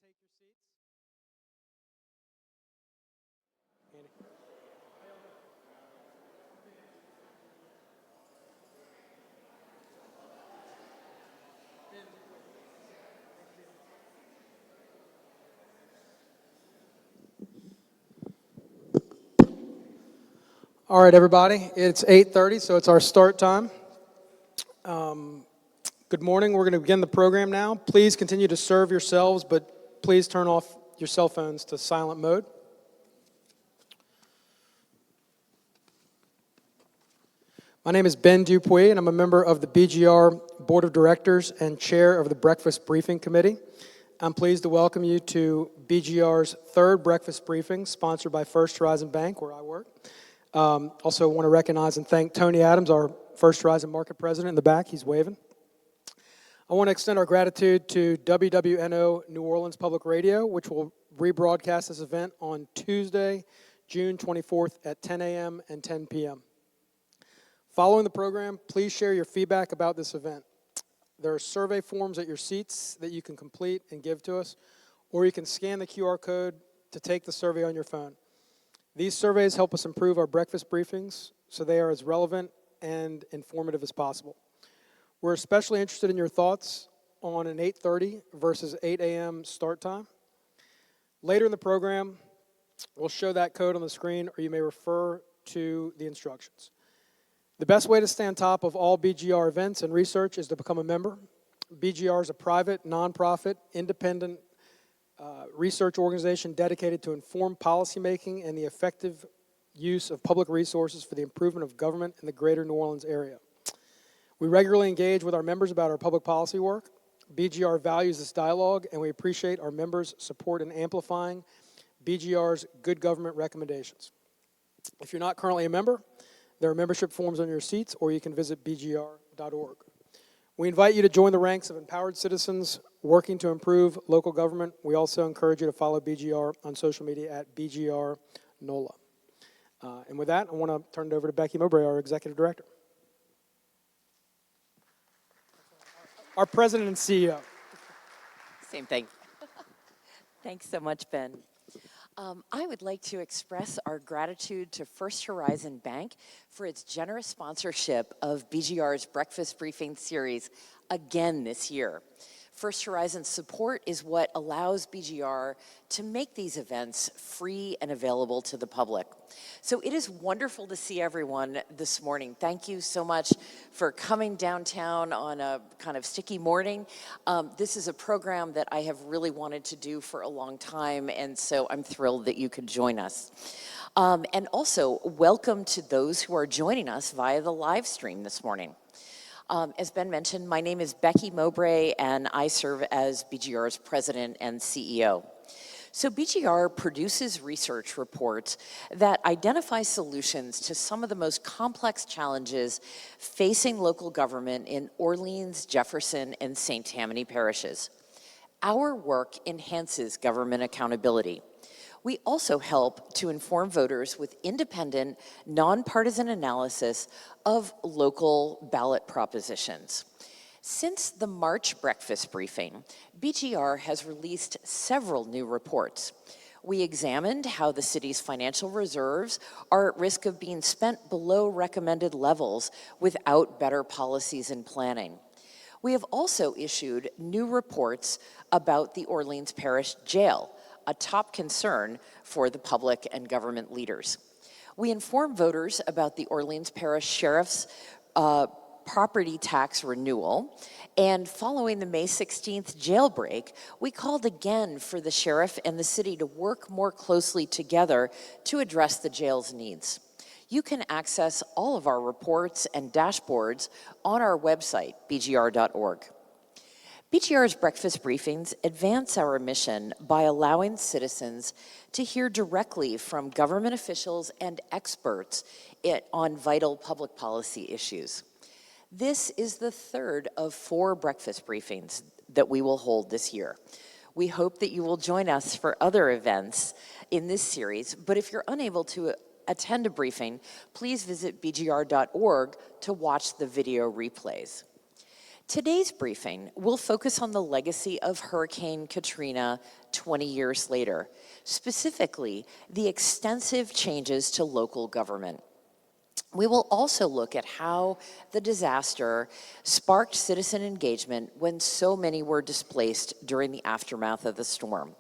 take your seats. All right, everybody. It's 8:30, so it's our start time. Good morning. We're going to begin the program now. Please continue to serve yourselves, but please turn off your cell phones to silent mode. My name is Ben Dupuy, and I'm a member of the BGR Board of Directors and Chair of the Breakfast Briefing Committee. I'm pleased to welcome you to BGR's third breakfast briefing, sponsored by First Horizon Bank, where I work. Also want to recognize and thank Tony Adams, our First Horizon Market President in the back. He's waving. I want to extend our gratitude to WWNO New Orleans Public Radio, which will rebroadcast this event on Tuesday, June 24th at 10 a.m. and 10 p.m. Following the program, please share your feedback about this event. There are survey forms at your seats that you can complete and give to us, or you can scan the QR code to take the survey on your phone. These surveys help us improve our breakfast briefings so they are as relevant and informative as possible. We're especially interested in your thoughts on an 8:30 versus 8 a.m. start time. Later in the program, we'll show that code on the screen, or you may refer to the instructions. The best way to stay on top of all BGR events and research is to become a member. BGR is a private, nonprofit, independent research organization dedicated to informed policymaking and the effective use of public resources for the improvement of government in the greater New Orleans area. We regularly engage with our members about our public policy work. BGR values this dialogue, and we appreciate our members' support in amplifying BGR's good government recommendations. If you're not currently a member, there are membership forms on your seats, or you can visit bgr.org. We invite you to join the ranks of empowered citizens working to improve local government. We also encourage you to follow BGR on social media at BGR-NOLA. And with that, I want to turn it over to Becky Mowbray, our Executive Director. Our President and CEO. Same thing. Thanks so much, Ben. I would like to express our gratitude to First Horizon Bank for its generous sponsorship of BGR's Breakfast Briefing Series again this year. First Horizon's support is what allows BGR to make these events free and available to the public. So it is wonderful to see everyone this morning. Thank you so much for coming downtown on a kind of sticky morning. This is a program that I have really wanted to do for a long time, and so I'm thrilled that you could join us. And also, welcome to those who are joining us via the live stream this morning. As Ben mentioned, my name is Becky Mowbray, and I serve as BGR's president and CEO. So BGR produces research reports that identify solutions to some of the most complex challenges facing local government in Orleans, Jefferson, and St. Tammany parishes. Our work enhances government accountability. We also help to inform voters with independent, nonpartisan analysis of local ballot propositions. Since the March breakfast briefing, BGR has released several new reports. We examined how the city's financial reserves are at risk of being spent below recommended levels without better policies and planning. We have also issued new reports about the Orleans Parish Jail, a top concern for the public and government leaders. We inform voters about the Orleans Parish Sheriff's property tax renewal, and following the May 16th jailbreak, we called again for the sheriff and the city to work more closely together to address the jail's needs. You can access all of our reports and dashboards on our website, bgr.org. BGR's breakfast briefings advance our mission by allowing citizens to hear directly from government officials and experts on vital public policy issues. This is the third of 4 breakfast briefings that we will hold this year. We hope that you will join us for other events in this series, but if you're unable to attend a briefing, please visit bgr.org to watch the video replays. Today's briefing will focus on the legacy of Hurricane Katrina 20 years later, specifically the extensive changes to local government. We will also look at how the disaster sparked citizen engagement when so many were displaced during the aftermath of the storm.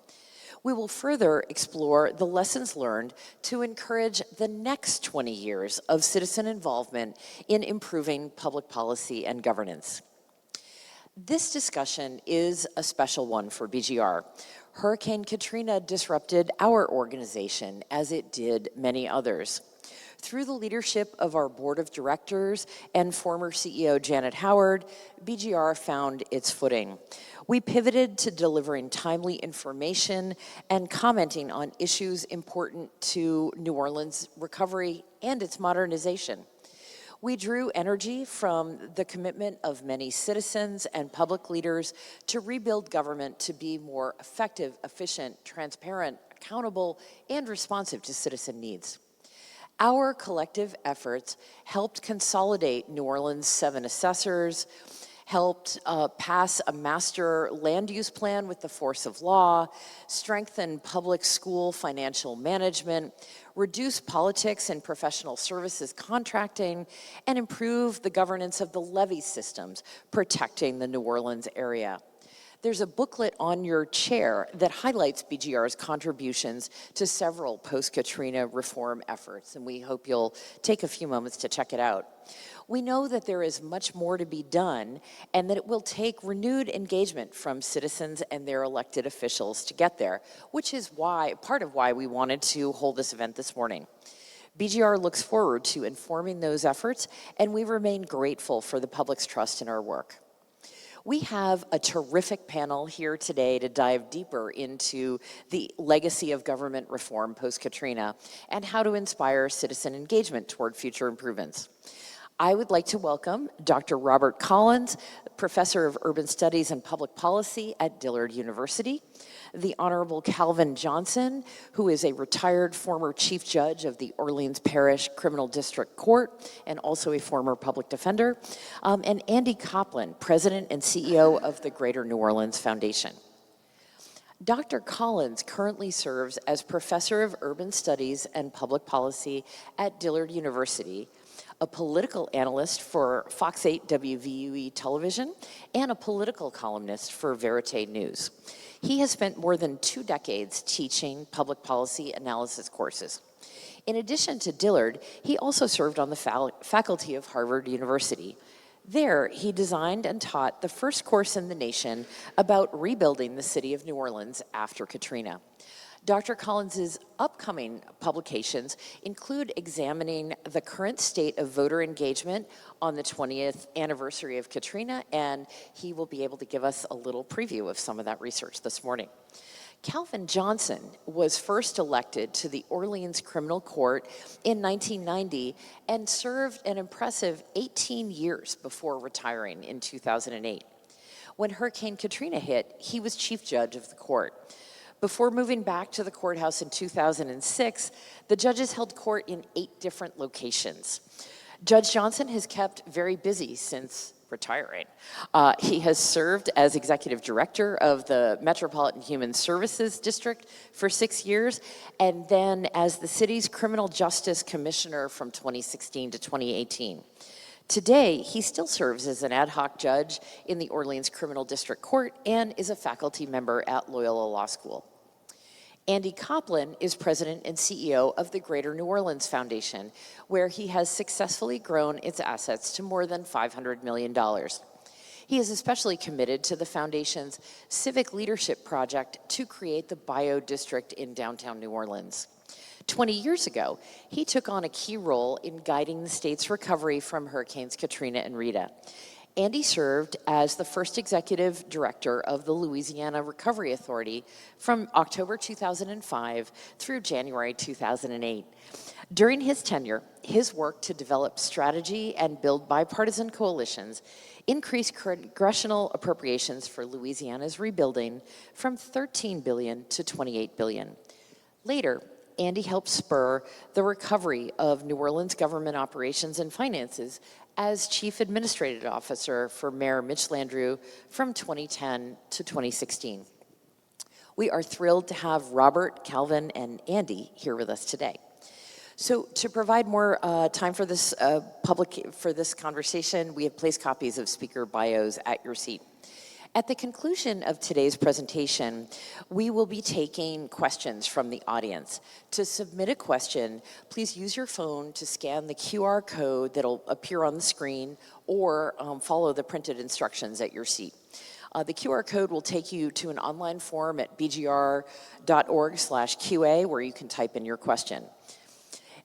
We will further explore the lessons learned to encourage the next 20 years of citizen involvement in improving public policy and governance. This discussion is a special one for BGR. Hurricane Katrina disrupted our organization as it did many others. Through the leadership of our board of directors and former CEO Janet Howard, BGR found its footing. We pivoted to delivering timely information and commenting on issues important to New Orleans' recovery and its modernization. We drew energy from the commitment of many citizens and public leaders to rebuild government to be more effective, efficient, transparent, accountable, and responsive to citizen needs. Our collective efforts helped consolidate New Orleans' 7 assessors, helped pass a master land use plan with the force of law, strengthen public school financial management, reduce politics and professional services contracting, and improve the governance of the levee systems, protecting the New Orleans area. There's a booklet on your chair that highlights BGR's contributions to several post-Katrina reform efforts, and we hope you'll take a few moments to check it out. We know that there is much more to be done and that it will take renewed engagement from citizens and their elected officials to get there, which is part of why we wanted to hold this event this morning. BGR looks forward to informing those efforts, and we remain grateful for the public's trust in our work. We have a terrific panel here today to dive deeper into the legacy of government reform post-Katrina and how to inspire citizen engagement toward future improvements. I would like to welcome Dr. Robert Collins, Professor of Urban Studies and Public Policy at Dillard University, the Honorable Calvin Johnson, who is a retired former Chief Judge of the Orleans Parish Criminal District Court and also a former public defender, and Andy Kopplin, President and CEO of the Greater New Orleans Foundation. Dr. Collins currently serves as Professor of Urban Studies and Public Policy at Dillard University, a political analyst for Fox 8 WVUE television, and a political columnist for Verite News. He has spent more than 2 decades teaching public policy analysis courses. In addition to Dillard, he also served on the faculty of Harvard University. There, he designed and taught the first course in the nation about rebuilding the city of New Orleans after Katrina. Dr. Collins's upcoming publications include examining the current state of voter engagement on the 20th anniversary of Katrina, and he will be able to give us a little preview of some of that research this morning. Calvin Johnson was first elected to the Orleans Criminal Court in 1990 and served an impressive 18 years before retiring in 2008. When Hurricane Katrina hit, he was chief judge of the court. Before moving back to the courthouse in 2006, the judges held court in 8 different locations. Judge Johnson has kept very busy since retiring. He has served as executive director of the Metropolitan Human Services District for 6 years, and then as the city's criminal justice commissioner from 2016 to 2018. Today, he still serves as an ad hoc judge in the Orleans Criminal District Court and is a faculty member at Loyola Law School. Andy Kopplin is president and CEO of the Greater New Orleans Foundation, where he has successfully grown its assets to more than $500 million. He is especially committed to the foundation's civic leadership project to create the Bio District in downtown New Orleans. 20 years ago, he took on a key role in guiding the state's recovery from Hurricanes Katrina and Rita. Andy served as the first executive director of the Louisiana Recovery Authority from October 2005 through January 2008. During his tenure, his work to develop strategy and build bipartisan coalitions increased congressional appropriations for Louisiana's rebuilding from $13 billion to $28 billion. Later, Andy helped spur the recovery of New Orleans government operations and finances as Chief Administrative Officer for Mayor Mitch Landrieu from 2010 to 2016. We are thrilled to have Robert, Calvin, and Andy here with us today. So to provide more time for this conversation, we have placed copies of speaker bios at your seat. At the conclusion of today's presentation, we will be taking questions from the audience. To submit a question, please use your phone to scan the QR code that'll appear on the screen or follow the printed instructions at your seat. The QR code will take you to an online form at bgr.org/QA where you can type in your question.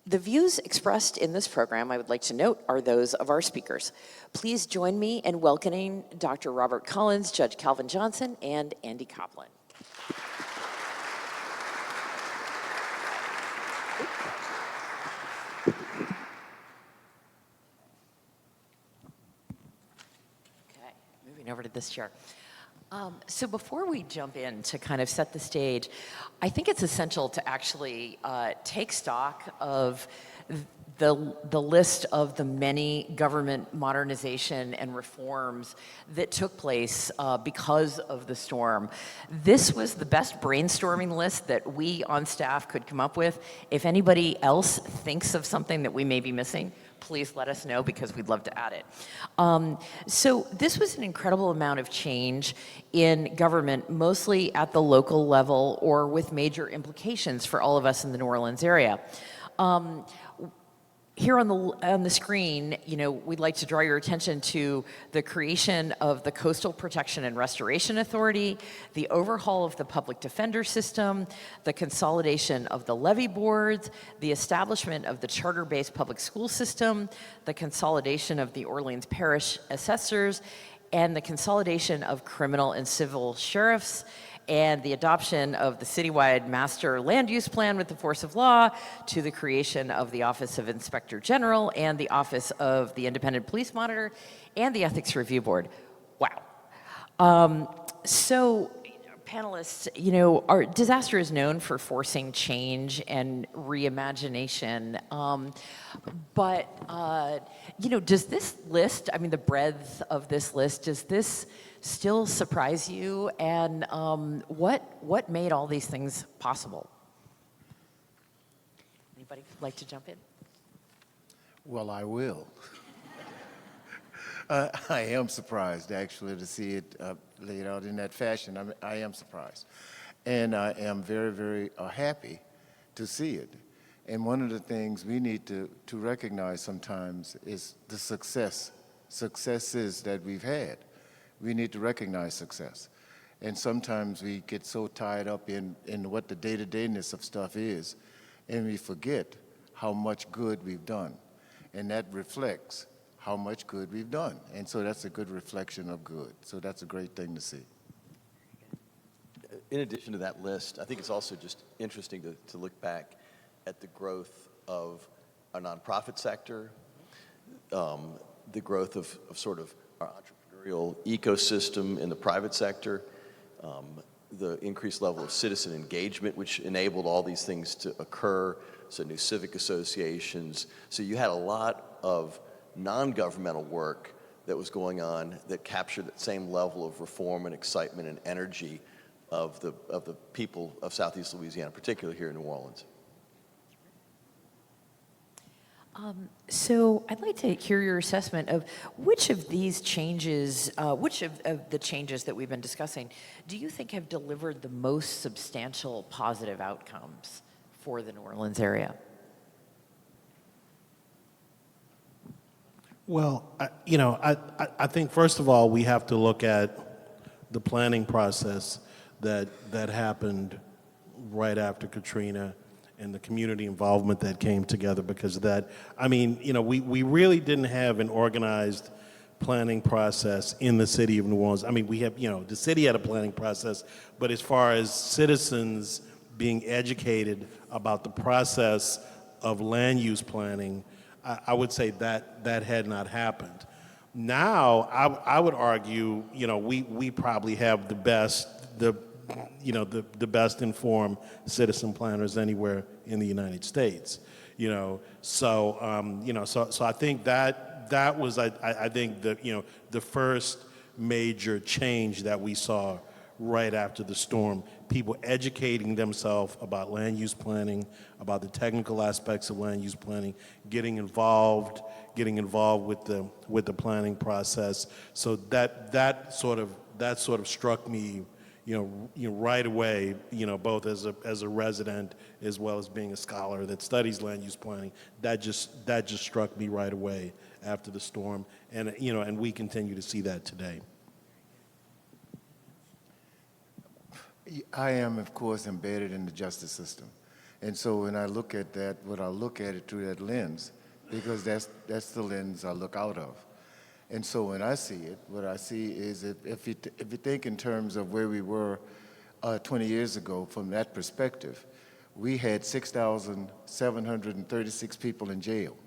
The views expressed in this program, I would like to note, are those of our speakers. Please join me in welcoming Dr. Robert Collins, Judge Calvin Johnson, and Andy Kopplin. Okay, moving over to this chair. So before we jump in to kind of set the stage, I think it's essential to actually take stock of the list of the many government modernization and reforms that took place because of the storm. This was the best brainstorming list that we on staff could come up with. If anybody else thinks of something that we may be missing, please let us know because we'd love to add it. So this was an incredible amount of change in government, mostly at the local level or with major implications for all of us in the New Orleans area. Here on the screen, we'd like to draw your attention to the creation of the Coastal Protection and Restoration Authority, the overhaul of the public defender system, the consolidation of the levy boards, the establishment of the charter-based public school system, the consolidation of the Orleans Parish assessors, and the consolidation of criminal and civil sheriffs, and the adoption of the citywide master land use plan with the force of law, to the creation of the Office of Inspector General and the Office of the Independent Police Monitor and the Ethics Review Board. Wow. So panelists, our disaster is known for forcing change and reimagination. But does this list, the breadth of this list, does this still surprise you? And what made all these things possible? Anybody like to jump in? Well, I will. I am surprised, actually, to see it laid out in that fashion. I am surprised. And I am very, very happy to see it. And one of the things we need to recognize sometimes is the successes that we've had. We need to recognize success. And sometimes we get so tied up in what the day-to-dayness of stuff is, and we forget how much good we've done. And that reflects how much good we've done. And so that's a good reflection of good. So that's a great thing to see. In addition to that list, I think it's also just interesting to look back at the growth of our nonprofit sector, the growth of sort of our entrepreneurial ecosystem in the private sector, the increased level of citizen engagement, which enabled all these things to occur, so new civic associations. So you had a lot of non-governmental work that was going on that captured that same level of reform and excitement and energy of the people of Southeast Louisiana, particularly here in New Orleans. So I'd like to hear your assessment of which of these changes, which of the changes that we've been discussing, do you think have delivered the most substantial positive outcomes for the New Orleans area? Well, I think first of all we have to look at the planning process that happened right after Katrina and the community involvement that came together, because we really didn't have an organized planning process in the city of New Orleans. We have, the city had a planning process, but as far as citizens being educated about the process of land use planning, I would say that had not happened. Now, I would argue, we probably have the best informed citizen planners anywhere in the United States. So I think that that was, I think, the first major change that we saw right after the storm. People educating themselves about land use planning, about the technical aspects of land use planning, getting involved with the planning process. So that sort of struck me, right away, both as a resident as well as being a scholar that studies land use planning. That just struck me right away after the storm, and we continue to see that today. I am, of course, embedded in the justice system. And so when I look at that, I look at it through that lens, because that's the lens I look out of. And so when I see it, what I see is if you think in terms of where we were 20 years ago from that perspective, we had 6,736 people in jail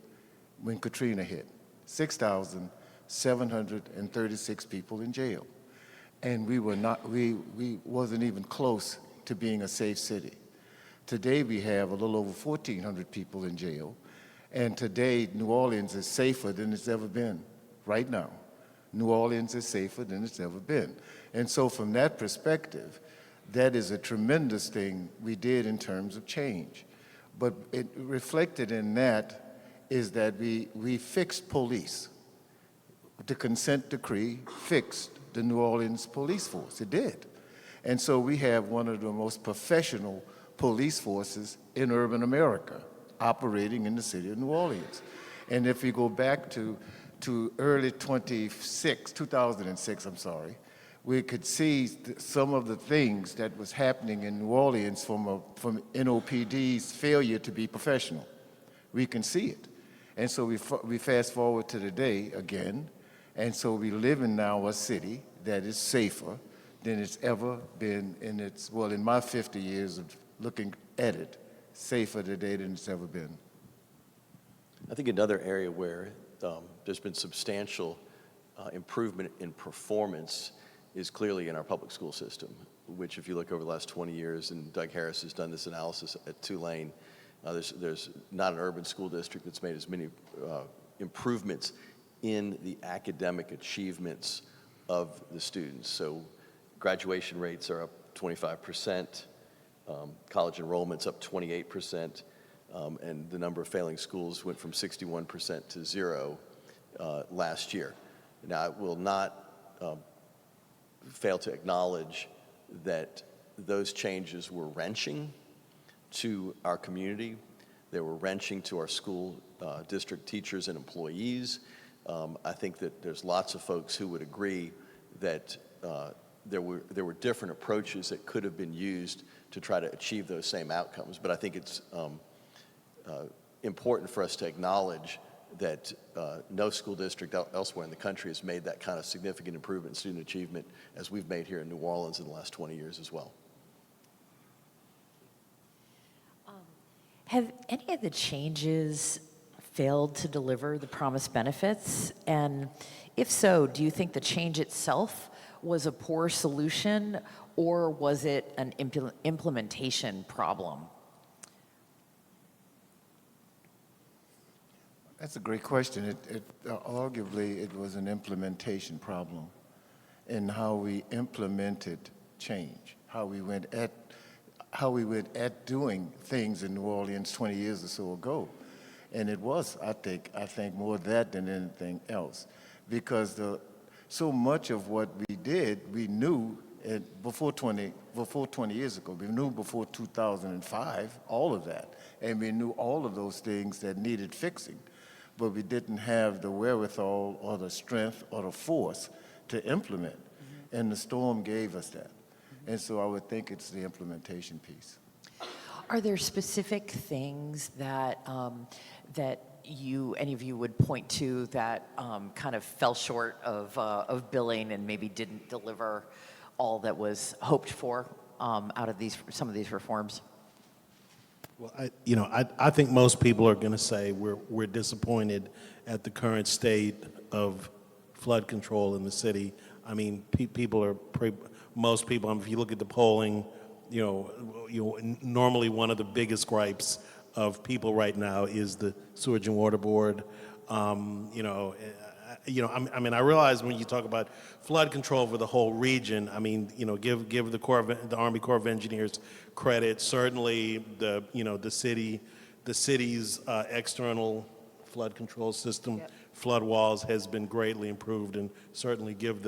when Katrina hit. 6,736 people in jail. And we wasn't even close to being a safe city. Today we have a little over 1,400 people in jail, and today New Orleans is safer than it's ever been. Right now, New Orleans is safer than it's ever been. And so from that perspective, that is a tremendous thing we did in terms of change. But it reflected in that is that we fixed police. The consent decree fixed the New Orleans police force. It did. And so we have one of the most professional police forces in urban America operating in the city of New Orleans. And if you go back to early 2006, we could see some of the things that was happening in New Orleans from NOPD's failure to be professional. We can see it. And so we fast forward to today again, and so we live in now a city that is safer than it's ever been in my 50 years of looking at it, safer today than it's ever been. I think another area where there's been substantial improvement in performance is clearly in our public school system, which if you look over the last 20 years, and Doug Harris has done this analysis at Tulane, there's not an urban school district that's made as many improvements in the academic achievements of the students. So graduation rates are up 25%, college enrollment's up 28%, and the number of failing schools went from 61% to 0 last year. Now, I will not fail to acknowledge that those changes were wrenching to our community. They were wrenching to our school district teachers and employees. I think that there's lots of folks who would agree that there were different approaches that could have been used to try to achieve those same outcomes. But I think it's important for us to acknowledge that no school district elsewhere in the country has made that kind of significant improvement in student achievement as we've made here in New Orleans in the last 20 years as well. Have any of the changes failed to deliver the promised benefits? And if so, do you think the change itself was a poor solution, or was it an implementation problem? That's a great question. Arguably, it was an implementation problem in how we implemented change, how we went at doing things in New Orleans 20 years or so ago. And it was, I think more that than anything else, because so much of what we did, we knew before 20 years ago. We knew before 2005 all of that, and we knew all of those things that needed fixing, but we didn't have the wherewithal or the strength or the force to implement. Mm-hmm. And the storm gave us that. Mm-hmm. And so I would think it's the implementation piece. Are there specific things that any of you would point to that kind of fell short of billing and maybe didn't deliver all that was hoped for out of some of these reforms? Well, I think most people are going to say we're disappointed at the current state of flood control in the city. I mean, most people. If you look at the polling, normally one of the biggest gripes of people right now is the Sewerage and Water Board. I realize when you talk about flood control for the whole region, give the Army Corps of Engineers credit. Certainly, the city's external flood control system, flood walls, has been greatly improved, and certainly give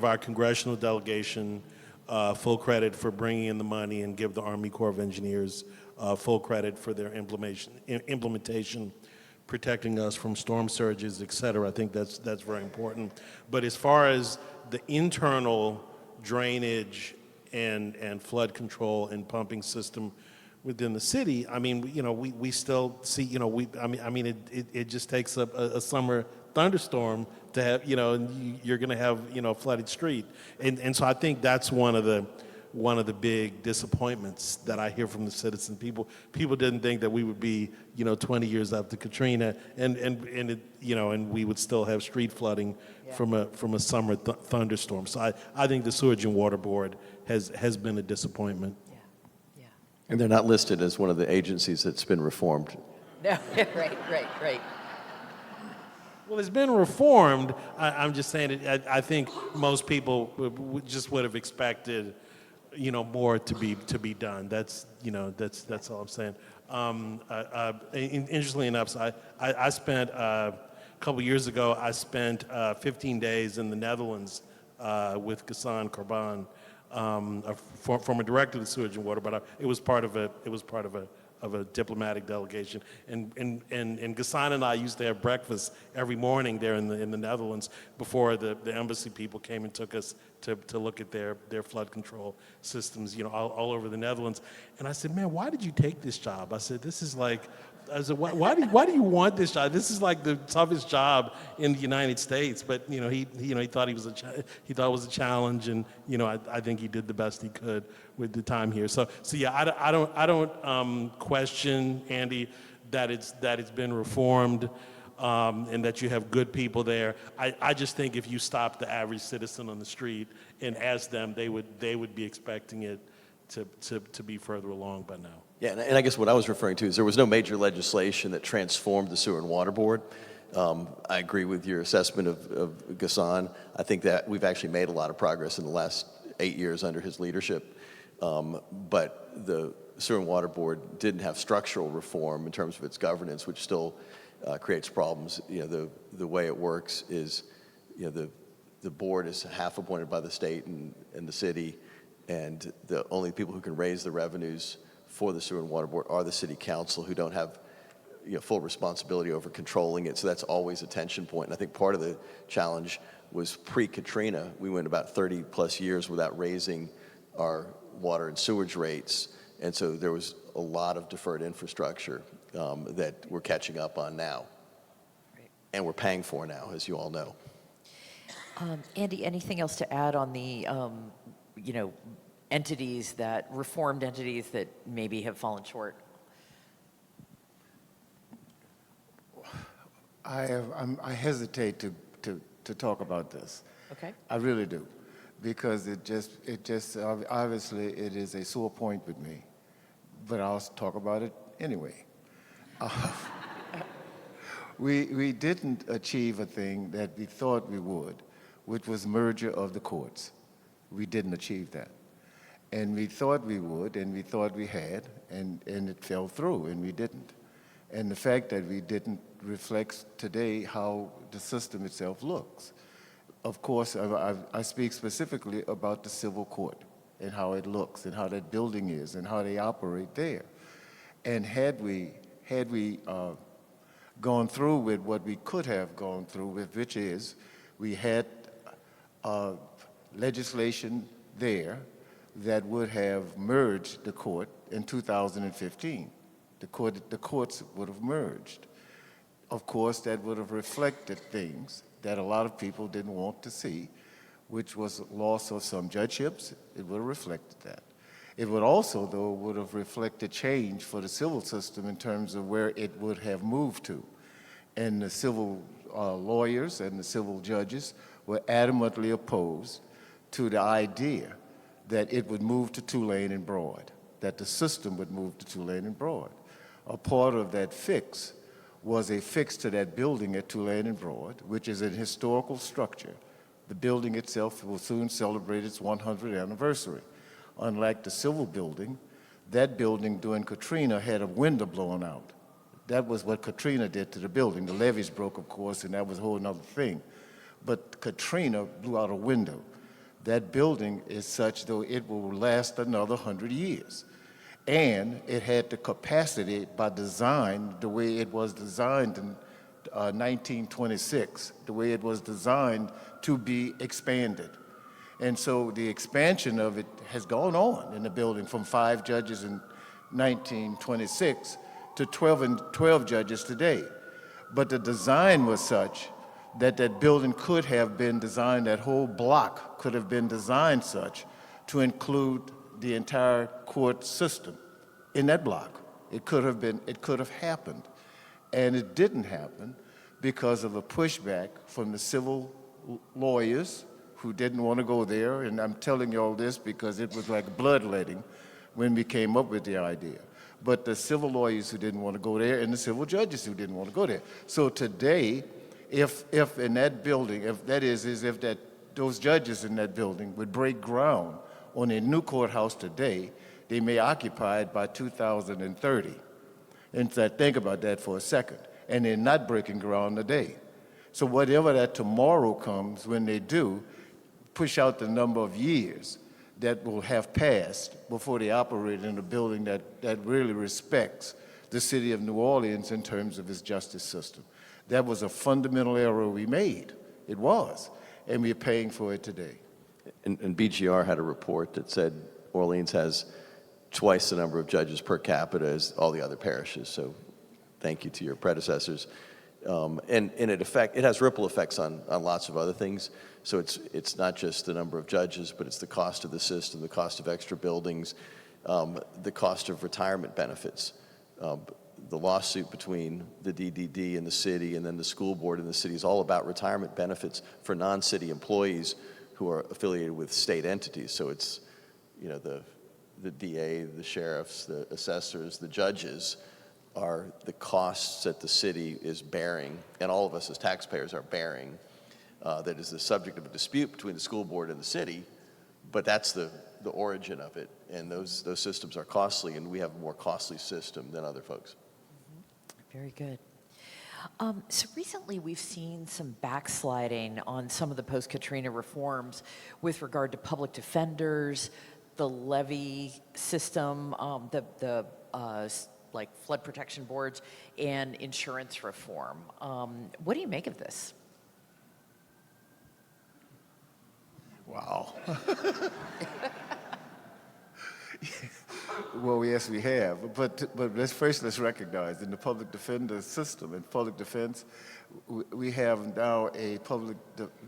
our congressional delegation full credit for bringing in the money, and give the Army Corps of Engineers full credit for their implementation, protecting us from storm surges, et cetera. I think that's very important. But as far as the internal drainage and flood control and pumping system within the city, we still see, it just takes a summer thunderstorm to have, you're going to have, a flooded street. And so I think that's one of the big disappointments that I hear from the citizens. People didn't think that we would be, 20 years after Katrina, and we would still have street flooding from a summer thunderstorm. So I think the Sewerage and Water Board has been a disappointment. Yeah. And they're not listed as one of the agencies that's been reformed. No, right. Well, it's been reformed. I'm just saying I think most people would have expected, more to be done. That's all I'm saying. Interestingly enough, so I spent a couple years ago. I spent 15 days in the Netherlands with Ghassan Karban, former director of the Sewage and Water, but it was part of a diplomatic delegation, and Ghassan and I used to have breakfast every morning there in the Netherlands before the embassy people came and took us to look at their flood control systems, all over the Netherlands. And I said, man, why did you take this job? I said, why do you want this job? This is like the toughest job in the United States. But he thought he thought it was a challenge, and I think he did the best he could with the time here. So yeah, I don't question, Andy, that it's been reformed, and that you have good people there. I just think if you stop the average citizen on the street and ask them, they would be expecting it to be further along by now. Yeah, and I guess what I was referring to is there was no major legislation that transformed the Sewer and Water Board. I agree with your assessment of Ghassan. I think that we've actually made a lot of progress in the last 8 years under his leadership. But the Sewer and Water Board didn't have structural reform in terms of its governance, which still creates problems. The way it works is, the board is half appointed by the state and the city, and the only people who can raise the revenues for the Sewer and Water Board are the city council, who don't have full responsibility over controlling it. So that's always a tension point. And I think part of the challenge was pre-Katrina. We went about 30 plus years without raising our water and sewage rates. And so there was a lot of deferred infrastructure that we're catching up on now. Right. And we're paying for now, as you all know. Andy, anything else to add on the, reformed entities that maybe have fallen short? I hesitate to talk about this. Okay. I really do, because it just obviously it is a sore point with me, but I'll talk about it anyway. We didn't achieve a thing that we thought we would, which was merger of the courts. We didn't achieve that. And we thought we would, and we thought we had, and it fell through, and we didn't. And the fact that we didn't reflects today how the system itself looks. Of course, I speak specifically about the civil court and how it looks and how that building is and how they operate there. And had we gone through with what we could have gone through with, which is we had legislation there that would have merged the court in 2015. The courts would have merged. Of course, that would have reflected things that a lot of people didn't want to see, which was loss of some judgeships. It would have reflected that. It would also, though, would have reflected change for the civil system in terms of where it would have moved to. And the civil lawyers and the civil judges were adamantly opposed to the idea that it would move to two-lane and broad, that the system would move to two-lane and broad. A part of that fix was a fix to that building at Tulane and Broad, which is a historical structure. The building itself will soon celebrate its 100th anniversary. Unlike the civil building, that building during Katrina had a window blown out. That was what Katrina did to the building. The levees broke, of course, and that was a whole other thing. But Katrina blew out a window. That building is such, though, it will last another 100 years. And it had the capacity by design, the way it was designed in 1926, the way it was designed to be expanded. And so the expansion of it has gone on in the building from 5 judges in 1926 to 12 judges today. But the design was such that that building could have been designed, that whole block could have been designed such to include the entire court system in that block. It could have happened. And it didn't happen because of a pushback from the civil lawyers who didn't want to go there. And I'm telling you all this because it was like bloodletting when we came up with the idea. But the civil lawyers who didn't want to go there and the civil judges who didn't want to go there. So today, if in that building, if those judges in that building would break ground on a new courthouse today, they may occupy it by 2030. And so think about that for a second. And they're not breaking ground today. So whatever that tomorrow comes, when they do, push out the number of years that will have passed before they operate in a building that really respects the city of New Orleans in terms of its justice system. That was a fundamental error we made. It was. And we're paying for it today. And BGR had a report that said Orleans has twice the number of judges per capita as all the other parishes. So thank you to your predecessors. And it has ripple effects on lots of other things. So it's not just the number of judges, but it's the cost of the system, the cost of extra buildings, the cost of retirement benefits. The lawsuit between the DDD and the city and then the school board and the city is all about retirement benefits for non-city employees who are affiliated with state entities. So it's, the DA, the sheriffs, the assessors, the judges are the costs that the city is bearing, and all of us as taxpayers are bearing, that is the subject of a dispute between the school board and the city, but that's the origin of it, and those systems are costly, and we have a more costly system than other folks. Very good. So recently we've seen some backsliding on some of the post-Katrina reforms with regard to public defenders, the levy system, like flood protection boards, and insurance reform. What do you make of this? Wow. Well, yes, we have. But let's recognize in the public defender system, in public defense, we have now a public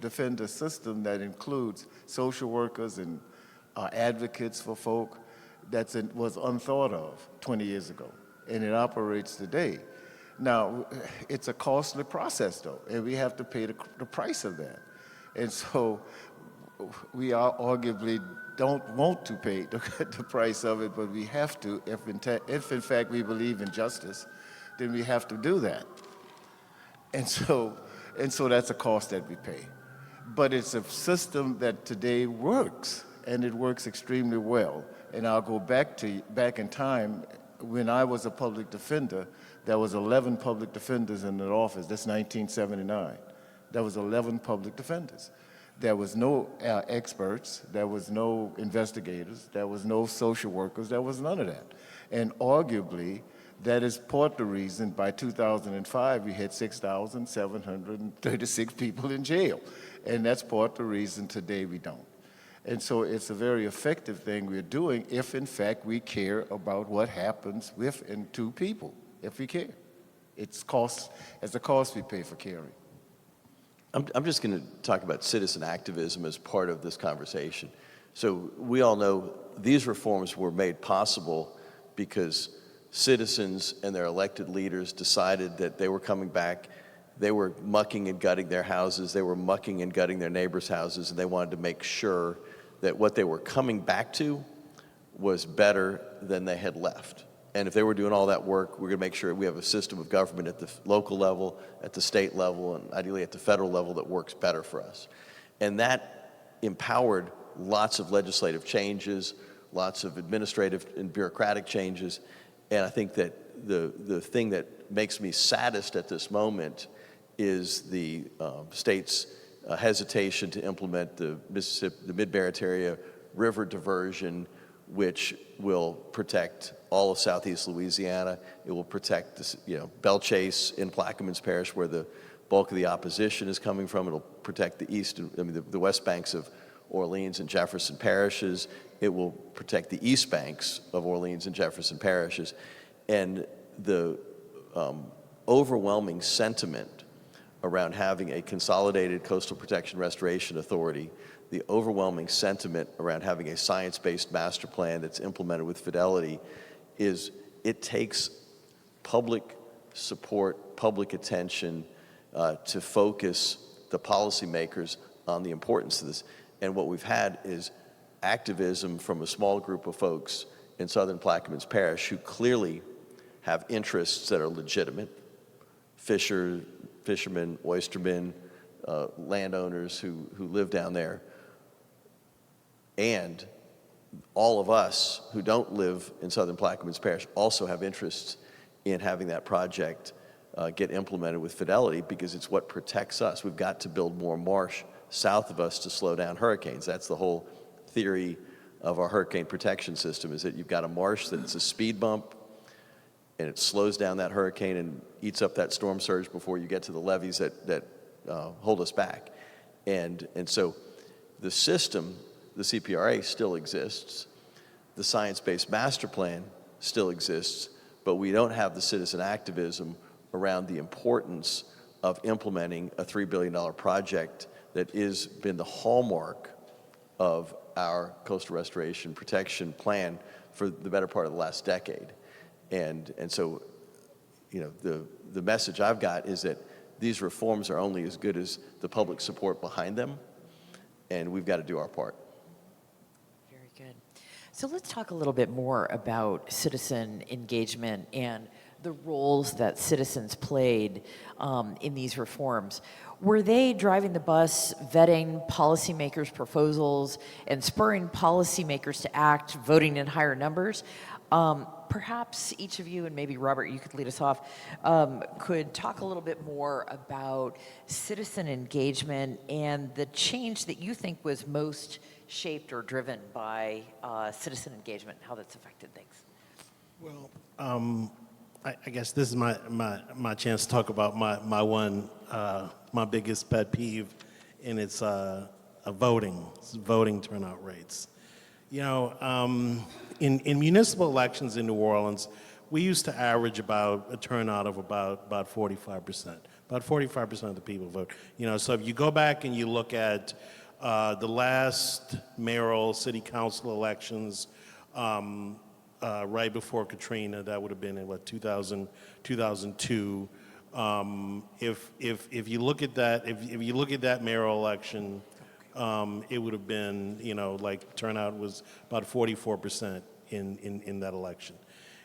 defender system that includes social workers and advocates for folk that was unthought of 20 years ago, and it operates today. Now, it's a costly process, though, and we have to pay the price of that. And so we are arguably don't want to pay the price of it, but we have to. If in fact we believe in justice, then we have to do that. And so that's a cost that we pay. But it's a system that today works, and it works extremely well. And I'll go back in time. When I was a public defender, there was 11 public defenders in the office. That's 1979. There was 11 public defenders. There was no experts, there was no investigators, there was no social workers, there was none of that. And arguably, that is part of the reason by 2005 we had 6,736 people in jail. And that's part of the reason today we don't. And so it's a very effective thing we're doing if in fact we care about what happens with and to people, if we care. It's a cost we pay for caring. I'm just going to talk about citizen activism as part of this conversation. So we all know these reforms were made possible because citizens and their elected leaders decided that they were coming back. They were mucking and gutting their houses. They were mucking and gutting their neighbors' houses, and they wanted to make sure that what they were coming back to was better than they had left. And if they were doing all that work, we're going to make sure we have a system of government at the local level, at the state level, and ideally at the federal level that works better for us. And that empowered lots of legislative changes, lots of administrative and bureaucratic changes. And I think that the thing that makes me saddest at this moment is the state's hesitation to implement the Mid-Barrett area river diversion, which will protect all of southeast Louisiana. It will protect this, Belle Chase in Plaquemines Parish, where the bulk of the opposition is coming from. It'll protect the west banks of Orleans and Jefferson parishes. It will protect the east banks of Orleans and Jefferson parishes. And the overwhelming sentiment around having a consolidated coastal protection restoration authority, the overwhelming sentiment around having a science-based master plan that's implemented with fidelity is it takes public support, public attention to focus the policymakers on the importance of this. And what we've had is activism from a small group of folks in southern Plaquemines Parish who clearly have interests that are legitimate, fishermen, oystermen, landowners who live down there. And all of us who don't live in southern Plaquemines Parish also have interests in having that project get implemented with fidelity, because it's what protects us. We've got to build more marsh south of us to slow down hurricanes. That's the whole theory of our hurricane protection system, is that you've got a marsh that's a speed bump, and it slows down that hurricane and eats up that storm surge before you get to the levees that hold us back. And so the system, the CPRA, still exists. The science-based master plan still exists, but we don't have the citizen activism around the importance of implementing a $3 billion project that has been the hallmark of our coastal restoration protection plan for the better part of the last decade. And so, the message I've got is that these reforms are only as good as the public support behind them, and we've got to do our part. Very good. So let's talk a little bit more about citizen engagement and the roles that citizens played in these reforms. Were they driving the bus, vetting policymakers' proposals, and spurring policymakers to act, voting in higher numbers? Perhaps each of you, and maybe Robert, you could lead us off, could talk a little bit more about citizen engagement and the change that you think was most shaped or driven by citizen engagement, and how that's affected things. Well, I guess this is my chance to talk about my biggest pet peeve, and it's voting turnout rates. In municipal elections in New Orleans, we used to average about a turnout of about 45%. About 45% of the people vote. So if you go back and you look at the last mayoral city council elections right before Katrina, that would have been in 2002. If you look at that, if you look at that mayoral election, it would have been, turnout was about 44% in that election.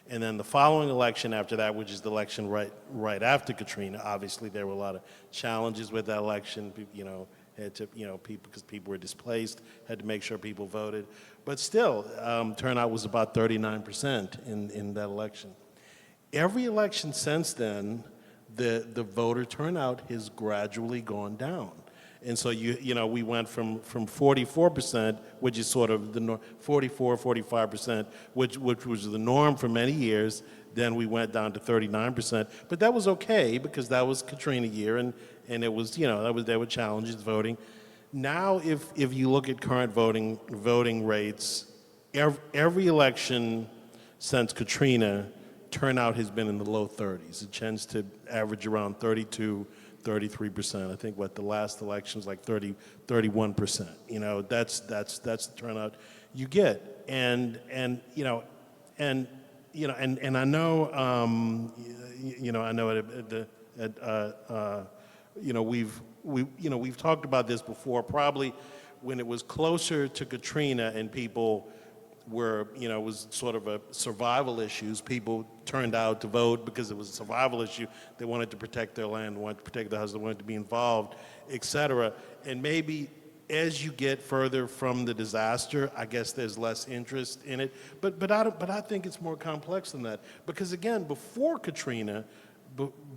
And then the following election after that, which is the election right after Katrina, obviously there were a lot of challenges with that election. Had to, people, because people were displaced, had to make sure people voted. But still, turnout was about 39% in that election. Every election since then, the voter turnout has gradually gone down. And so, we went from 44%, which is sort of the 45%, which was the norm for many years. Then we went down to 39%. But that was okay, because that was Katrina year, and it was, there were challenges voting. Now, if you look at current voting rates, every election since Katrina, turnout has been in the low 30s. It tends to average around 33%. I think the last election was like 31%. That's the turnout you get. And I know we've talked about this before. Probably when it was closer to Katrina and people were, it was sort of a survival issues. People turned out to vote because it was a survival issue. They wanted to protect their land, wanted to protect their house, they wanted to be involved, et cetera. And maybe as you get further from the disaster, I guess there's less interest in it. But I think it's more complex than that. Because again, before Katrina,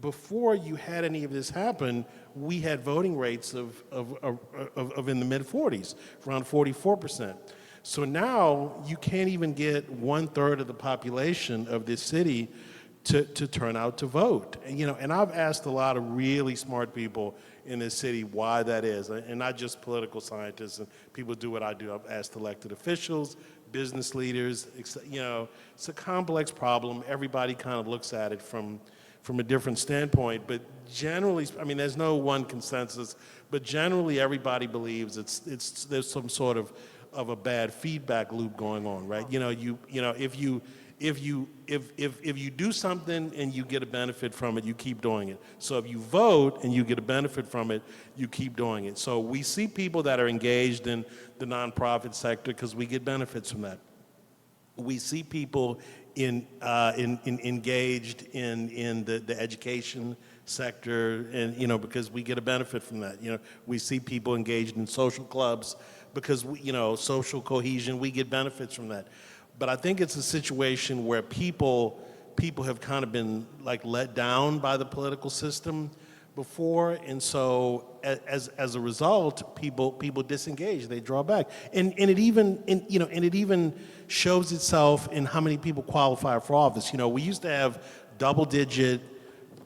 before you had any of this happen, we had voting rates of in the mid-40s, around 44%. So now you can't even get 1/3 of the population of this city to turn out to vote. And I've asked a lot of really smart people in this city why that is, and not just political scientists and people who do what I do. I've asked elected officials, business leaders. It's a complex problem. Everybody kind of looks at it from a different standpoint, but generally, there's no one consensus, but generally everybody believes there's some sort of a bad feedback loop going on, right? If you do something and you get a benefit from it, you keep doing it. So if you vote and you get a benefit from it, you keep doing it. So we see people that are engaged in the nonprofit sector because we get benefits from that. We see people engaged in the education sector, and because we get a benefit from that. We see people engaged in social clubs because social cohesion, we get benefits from that. But I think it's a situation where people have kind of been like let down by the political system before, and so as a result, people disengage, they draw back, and it even shows itself in how many people qualify for office. We used to have double-digit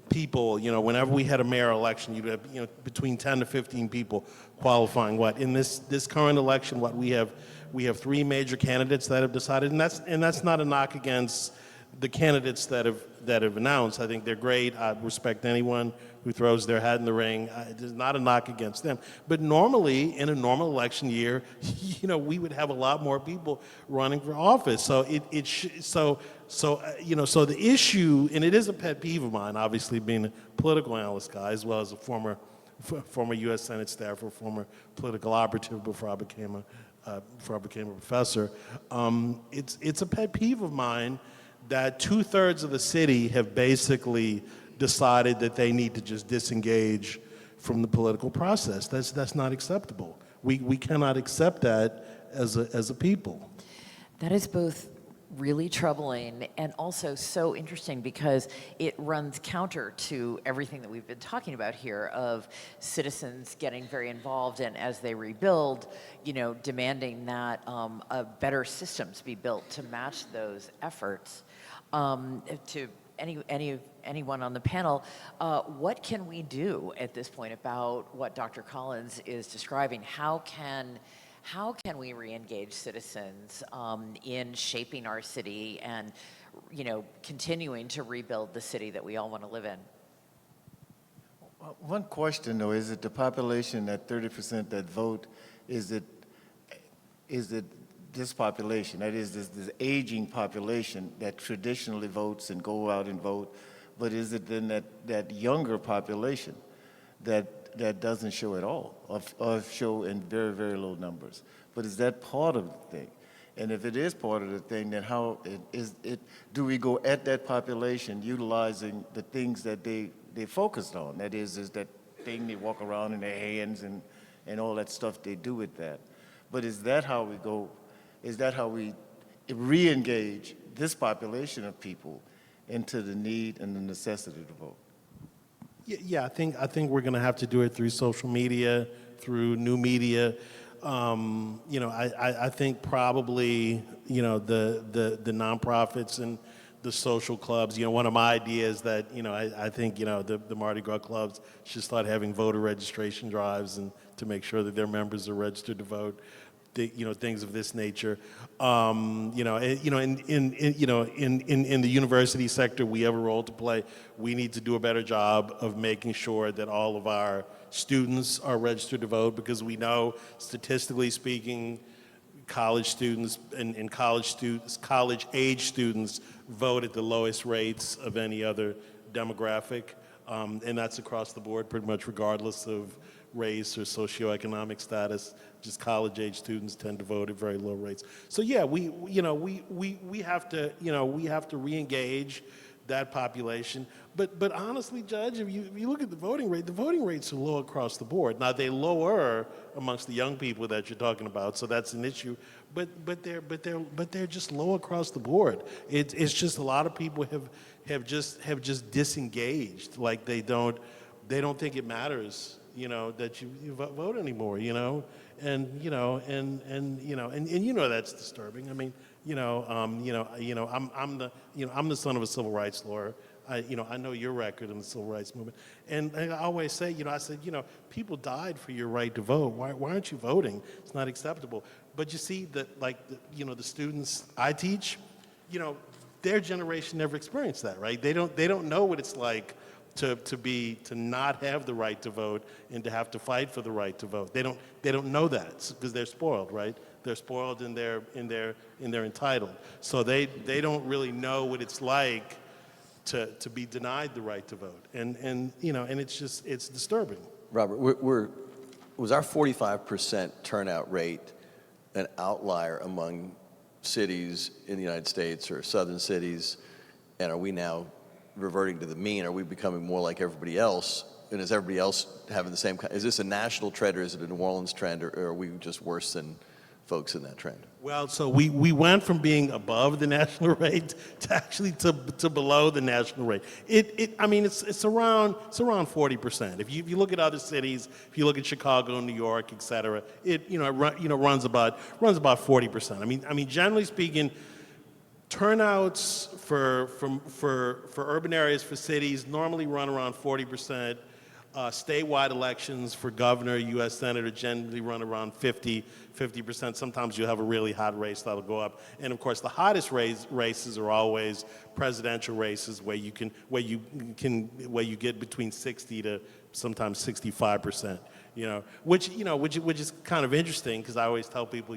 people. Whenever we had a mayor election, you'd have between 10 to 15 people qualifying. In this current election, we have 3 major candidates that have decided, and that's not a knock against the candidates that have announced. I think they're great. I respect anyone who throws their hat in the ring. There's not a knock against them. But normally, in a normal election year, we would have a lot more people running for office. So so the issue, and it is a pet peeve of mine, obviously being a political analyst guy, as well as a former U.S. Senate staffer, former political operative before I became a professor. It's a pet peeve of mine that 2/3 of the city have basically decided that they need to just disengage from the political process. That's not acceptable. We cannot accept that as a people. That is both really troubling and also so interesting because it runs counter to everything that we've been talking about here of citizens getting very involved and as they rebuild, demanding that better systems be built to match those efforts. To anyone on the panel, what can we do at this point about what Dr. Collins is describing? How can we re-engage citizens in shaping our city and, continuing to rebuild the city that we all want to live in? One question, though, is it the population, that 30% that vote, is it this population, that is this aging population that traditionally votes and go out and vote, but is it then that younger population that doesn't show at all, or show in very, very low numbers? But is that part of the thing? And if it is part of the thing, then how do we go at that population utilizing the things that they focused on? That is that thing they walk around in their hands and all that stuff they do with that. But is that how we go? Is that how we re-engage this population of people into the need and the necessity to vote? Yeah, I think we're going to have to do it through social media, through new media. I think probably the nonprofits and the social clubs. One of my ideas that I think the Mardi Gras clubs should start having voter registration drives and to make sure that their members are registered to vote. Things of this nature. In the university sector, we have a role to play. We need to do a better job of making sure that all of our students are registered to vote, because we know, statistically speaking, college students and college-age students vote at the lowest rates of any other demographic, and that's across the board, pretty much regardless of race or socioeconomic status. Just college-age students tend to vote at very low rates. So yeah, we have to re-engage that population. But honestly, Judge, if you look at the voting rates are low across the board. Now they're lower amongst the young people that you're talking about, so that's an issue. But they're just low across the board. It's just a lot of people have just disengaged. Like they don't think it matters, that you vote anymore, and that's disturbing. I mean, I'm the son of a civil rights lawyer. I know your record in the civil rights movement, and I always say, I said, people died for your right to vote. Why aren't you voting? It's not acceptable. But you see that, the students I teach, their generation never experienced that, right? They don't know what it's like to not have the right to vote and to have to fight for the right to vote. They don't know that because they're spoiled, right? They're spoiled and they're entitled. So they don't really know what it's like to be denied the right to vote. And it's disturbing. Robert, was our 45% turnout rate an outlier among cities in the United States or southern cities? And are we now reverting to the mean? Are we becoming more like everybody else? And is everybody else having the same is this a national trend, or is it a New Orleans trend, or are we just worse than folks in that trend? Well, So we went from being above the national rate to actually to below the national rate. It's around 40%. If you look at other cities, if you look at Chicago, New York, et cetera, it runs about 40%. I mean generally speaking, turnouts for urban areas, for cities, normally run around 40%. Statewide elections for governor, U.S. senator generally run around 50%. Sometimes you have a really hot race that'll go up. And of course, the hottest races are always presidential races where you get between 60 to sometimes 65%. Which is kind of interesting because I always tell people,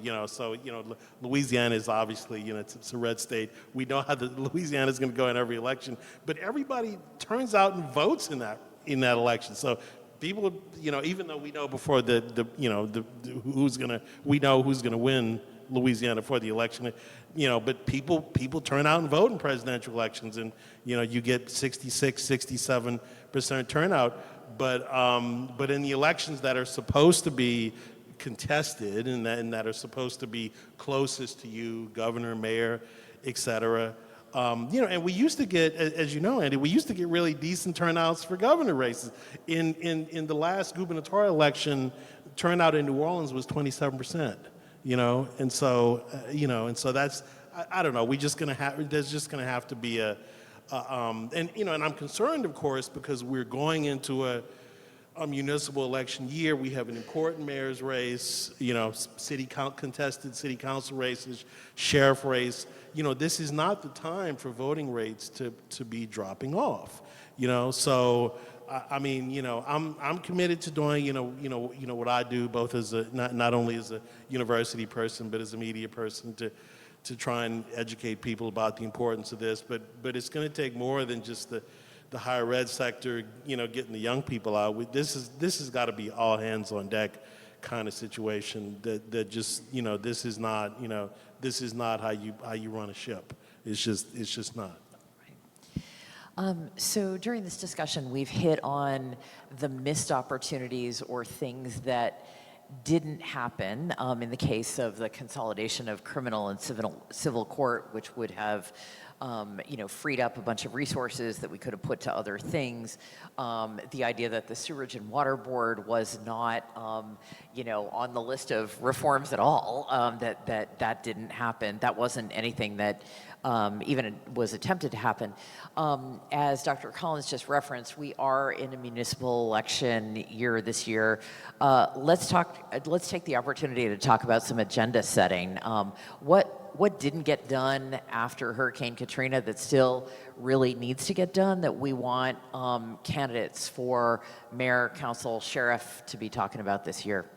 Louisiana is obviously, it's a red state. We know how Louisiana is going to go in every election, but everybody turns out and votes in that election. So people, even though we know before we know who's gonna win Louisiana for the election, but people turn out and vote in presidential elections, and you get 66, 67% turnout. But in the elections that are supposed to be contested and that are supposed to be closest to you, governor, mayor, et cetera. And we used to get, as you know, Andy, we used to get really decent turnouts for governor races. In the last gubernatorial election, turnout in New Orleans was 27%. And so that's, I don't know. There's just gonna have to be and I'm concerned, of course, because we're going into a municipal election year. We have an important mayor's race, contested city council races, sheriff race. This is not the time for voting rates to be dropping off. So I'm committed to doing what I do, both as not only as a university person but as a media person, to try and educate people about the importance of this. But it's going to take more than just the higher ed sector, getting the young people out. This has got to be all hands on deck kind of situation. That just this is not how you run a ship. It's just not. So during this discussion, we've hit on the missed opportunities or things that didn't happen in the case of the consolidation of criminal and civil court, which would have freed up a bunch of resources that we could have put to other things. The idea that the Sewerage and Water Board was not, on the list of reforms at all, that didn't happen. That wasn't anything that even was attempted to happen. As Dr. Collins just referenced, we are in a municipal election year this year. Let's take the opportunity to talk about some agenda setting. What didn't get done after Hurricane Katrina that still really needs to get done that we want candidates for mayor, council, sheriff to be talking about this year?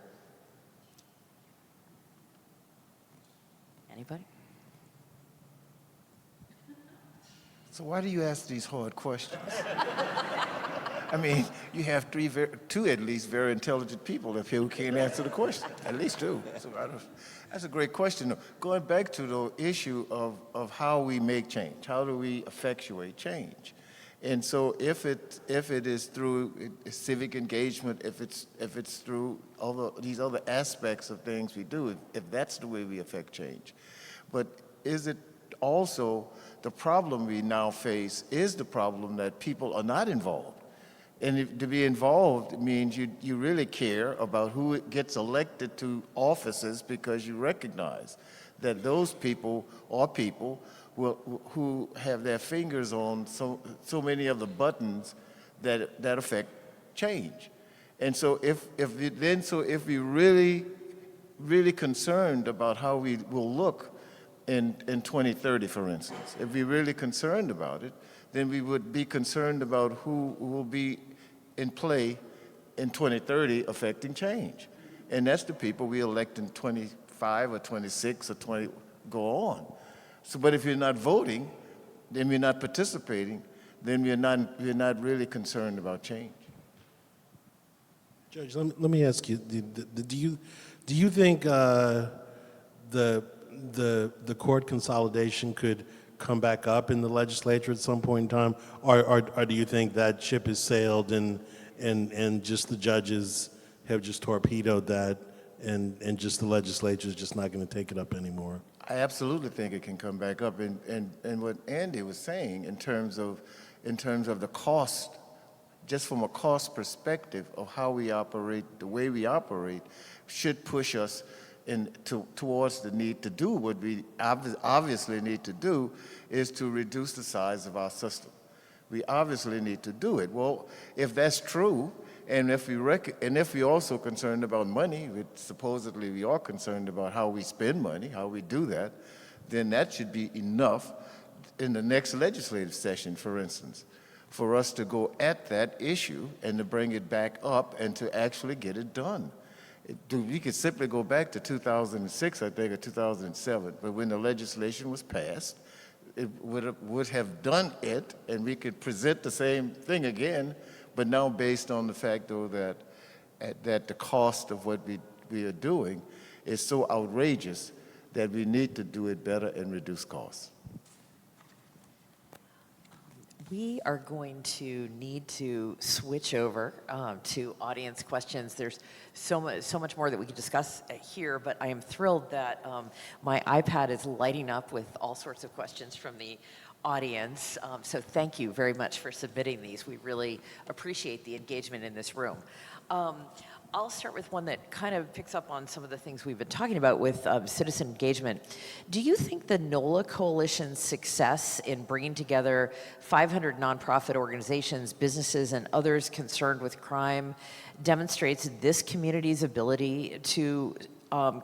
Anybody? So why do you ask these hard questions? I mean, you have two at least very intelligent people up here who can't answer the question. At least two. So that's a great question. Going back to the issue of how we make change, how do we effectuate change? And so if it is through civic engagement, if it's through all these other aspects of things we do, if that's the way we affect change. But is it also the problem we now face is the problem that people are not involved? And to be involved means you really care about who gets elected to offices because you recognize that those people are people who have their fingers on so many of the buttons that affect change. And so if we really concerned about how we will look in 2030, for instance, if we're really concerned about it, then we would be concerned about who will be in play in 2030 affecting change. And that's the people we elect in 25 or 26 or 20, go on. So, but if you're not voting, then we're not participating, then we're not really concerned about change. Judge, let me ask you, do you think the court consolidation could come back up in the legislature at some point in time, or do you think that ship has sailed and just the judges have just torpedoed that and just the legislature is just not going to take it up anymore? I absolutely think it can come back up, and what Andy was saying in terms of the cost, just from a cost perspective of how we operate, the way we operate, should push us towards the need to do what we obviously need to do, is to reduce the size of our system. We obviously need to do it. Well, if that's true, and if we're also concerned about money, which supposedly we are concerned about how we spend money, how we do that, then that should be enough in the next legislative session, for instance, for us to go at that issue and to bring it back up and to actually get it done. We could simply go back to 2006, I think, or 2007, but when the legislation was passed, it would have done it, and we could present the same thing again, but now based on the fact, though, that the cost of what we are doing is so outrageous that we need to do it better and reduce costs. We are going to need to switch over to audience questions. There's so much more that we could discuss here, but I am thrilled that my iPad is lighting up with all sorts of questions from the audience. So thank you very much for submitting these. We really appreciate the engagement in this room. I'll start with one that kind of picks up on some of the things we've been talking about with citizen engagement. Do you think the NOLA Coalition's success in bringing together 500 nonprofit organizations, businesses, and others concerned with crime demonstrates this community's ability to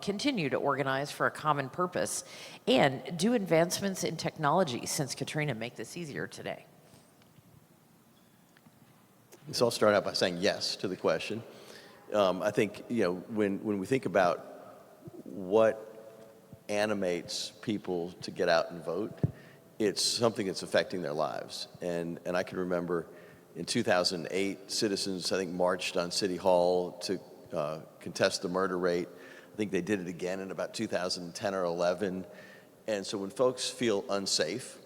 continue to organize for a common purpose? And do advancements in technology since Katrina make this easier today? So I'll start out by saying yes to the question. I think, when we think about what animates people to get out and vote, it's something that's affecting their lives. And I can remember in 2008, citizens, I think, marched on City Hall to contest the murder rate. I think they did it again in about 2010 or 11. And so when folks feel unsafe,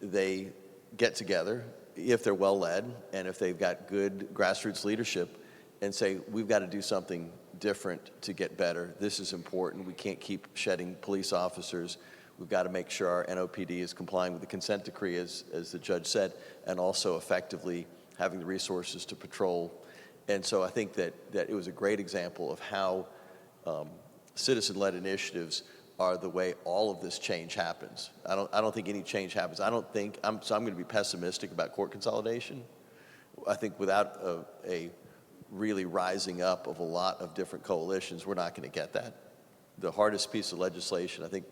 they get together, if they're well led, and if they've got good grassroots leadership, and say, we've got to do something different to get better. This is important. We can't keep shedding police officers. We've got to make sure our NOPD is complying with the consent decree, as the judge said, and also effectively having the resources to patrol. And so I think that it was a great example of how citizen-led initiatives are the way all of this change happens. I don't think any change happens. I'm going to be pessimistic about court consolidation. I think without a really rising up of a lot of different coalitions, we're not going to get that. The hardest piece of legislation I think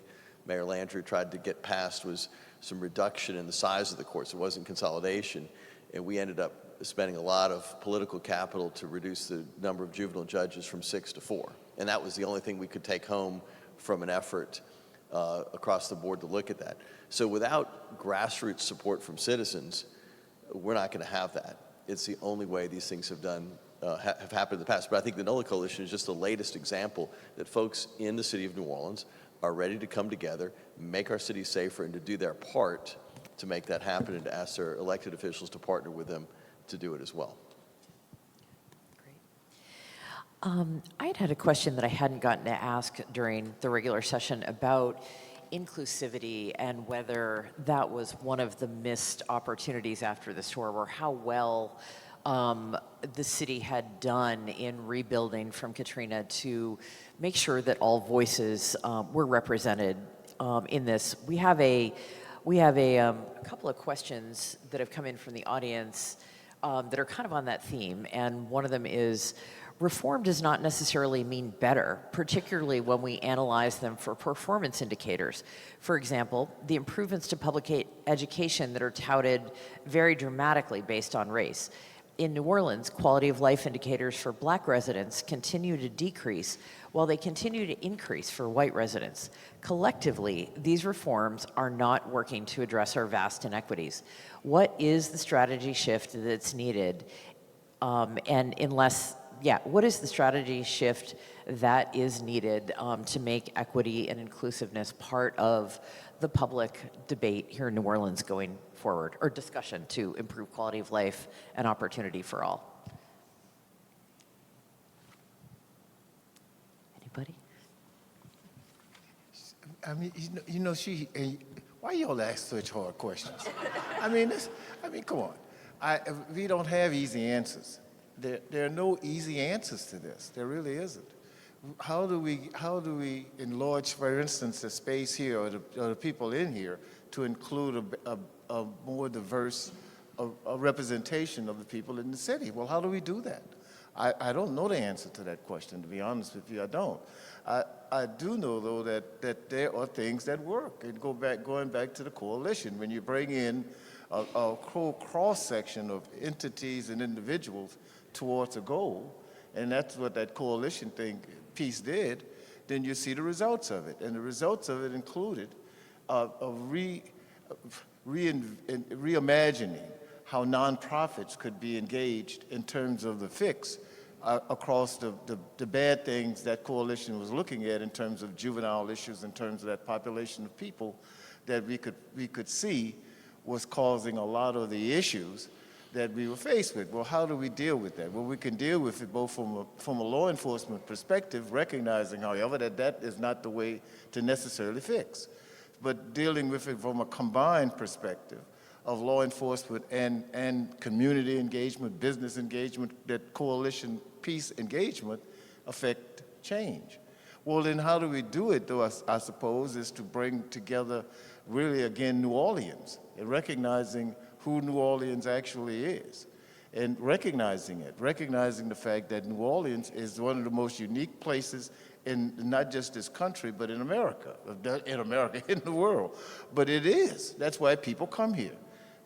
Mayor Landrieu tried to get passed was some reduction in the size of the courts. It wasn't consolidation, and we ended up spending a lot of political capital to reduce the number of juvenile judges from 6 to 4. And that was the only thing we could take home from an effort across the board to look at that. So without grassroots support from citizens, we're not going to have that. It's the only way these things have happened in the past. But I think the NOLA Coalition is just the latest example that folks in the city of New Orleans are ready to come together, make our city safer, and to do their part to make that happen, and to ask their elected officials to partner with them to do it as well. I had a question that I hadn't gotten to ask during the regular session about inclusivity and whether that was one of the missed opportunities after the storm, or how well the city had done in rebuilding from Katrina to make sure that all voices were represented in this. We have a couple of questions that have come in from the audience that are kind of on that theme, and one of them is, reform does not necessarily mean better, particularly when we analyze them for performance indicators. For example, the improvements to public education that are touted vary dramatically based on race. In New Orleans, quality of life indicators for Black residents continue to decrease while they continue to increase for white residents. Collectively, these reforms are not working to address our vast inequities. What is the strategy shift that's needed? What is the strategy shift that is needed to make equity and inclusiveness part of the public debate here in New Orleans going forward, or discussion to improve quality of life and opportunity for all? Anybody? I mean, why y'all ask such hard questions? Come on. We don't have easy answers. There are no easy answers to this. There really isn't. How do we enlarge, for instance, the space here or the people in here to include a more diverse representation of the people in the city? Well, how do we do that? I don't know the answer to that question, to be honest with you. I don't. I do know, though, that there are things that work. And going back to the coalition, when you bring in a whole cross-section of entities and individuals towards a goal, and that's what that coalition piece did, then you see the results of it. And the results of it included reimagining how nonprofits could be engaged in terms of the fix across the bad things that coalition was looking at in terms of juvenile issues, in terms of that population of people that we could see was causing a lot of the issues that we were faced with. Well, how do we deal with that? Well, we can deal with it both from a law enforcement perspective, recognizing, however, that is not the way to necessarily fix, but dealing with it from a combined perspective of law enforcement and community engagement, business engagement, that coalition peace engagement affect change. Well, then how do we do it, though, I suppose, is to bring together really, again, New Orleans, and recognizing who New Orleans actually is, and recognizing the fact that New Orleans is one of the most unique places in not just this country, but in America, in the world. But it is. That's why people come here,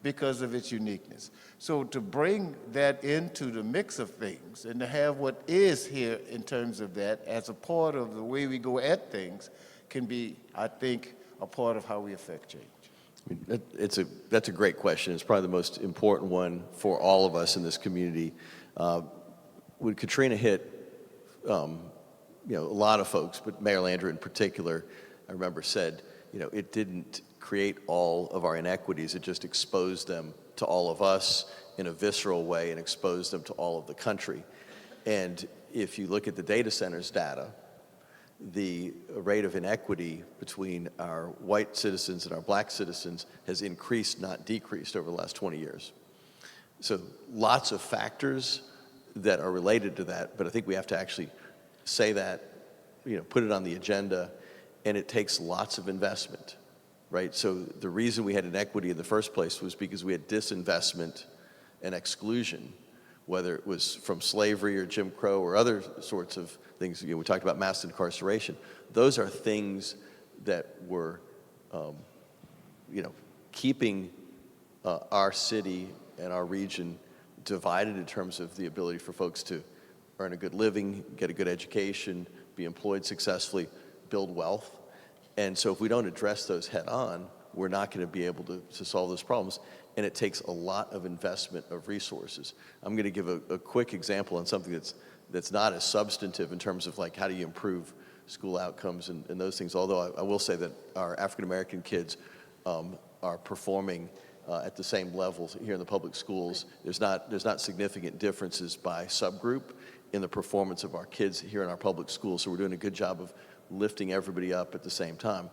because of its uniqueness. So to bring that into the mix of things and to have what is here in terms of that as a part of the way we go at things can be, I think, a part of how we affect change. That's a great question. It's probably the most important one for all of us in this community. When Katrina hit, a lot of folks, but Mayor Landrieu in particular, I remember said, it didn't create all of our inequities. It just exposed them to all of us in a visceral way and exposed them to all of the country. And if you look at the data centers data, the rate of inequity between our white citizens and our black citizens has increased, not decreased, over the last 20 years. So lots of factors that are related to that, but I think we have to actually say that, put it on the agenda, and it takes lots of investment, right? So the reason we had inequity in the first place was because we had disinvestment and exclusion, whether it was from slavery or Jim Crow or other sorts of things. We talked about mass incarceration. Those are things that were, keeping our city and our region divided in terms of the ability for folks to earn a good living, get a good education, be employed successfully, build wealth. And so if we don't address those head on, we're not going to be able to solve those problems. and it takes a lot of investment of resources. I'm going to give a quick example on something that's not as substantive in terms of like how do you improve school outcomes and those things, although I will say that our African American kids are performing at the same levels here in the public schools. There's not significant differences by subgroup in the performance of our kids here in our public schools, so we're doing a good job of lifting everybody up at the same time.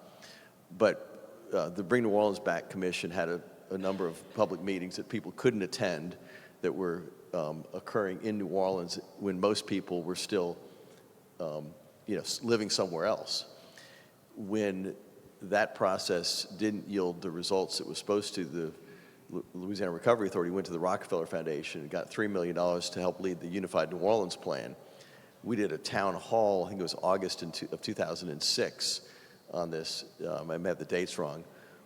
But the Bring New Orleans Back Commission had a number of public meetings that people couldn't attend that were occurring in New Orleans when most people were still living somewhere else. When that process didn't yield the results it was supposed to, the Louisiana Recovery Authority went to the Rockefeller Foundation and got $3 million to help lead the Unified New Orleans Plan. We did a town hall, I think it was August of 2006 on this, I may have the dates wrong,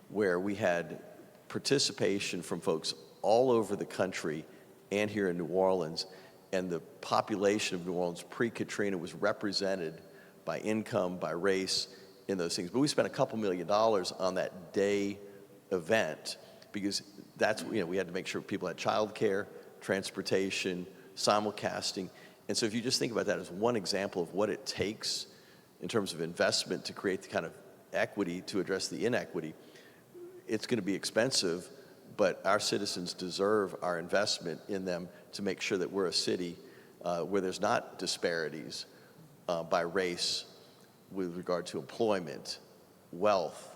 where we had participation from folks all over the country and here in New Orleans, and the population of New Orleans pre-Katrina was represented by income, by race, in those things. But we spent a couple $1 million on that day event because that's, we had to make sure people had childcare, transportation, simulcasting. And so if you just think about that as one example of what it takes in terms of investment to create the kind of equity to address the inequity, it's going to be expensive, but our citizens deserve our investment in them to make sure that we're a city where there's not disparities by race with regard to employment, wealth,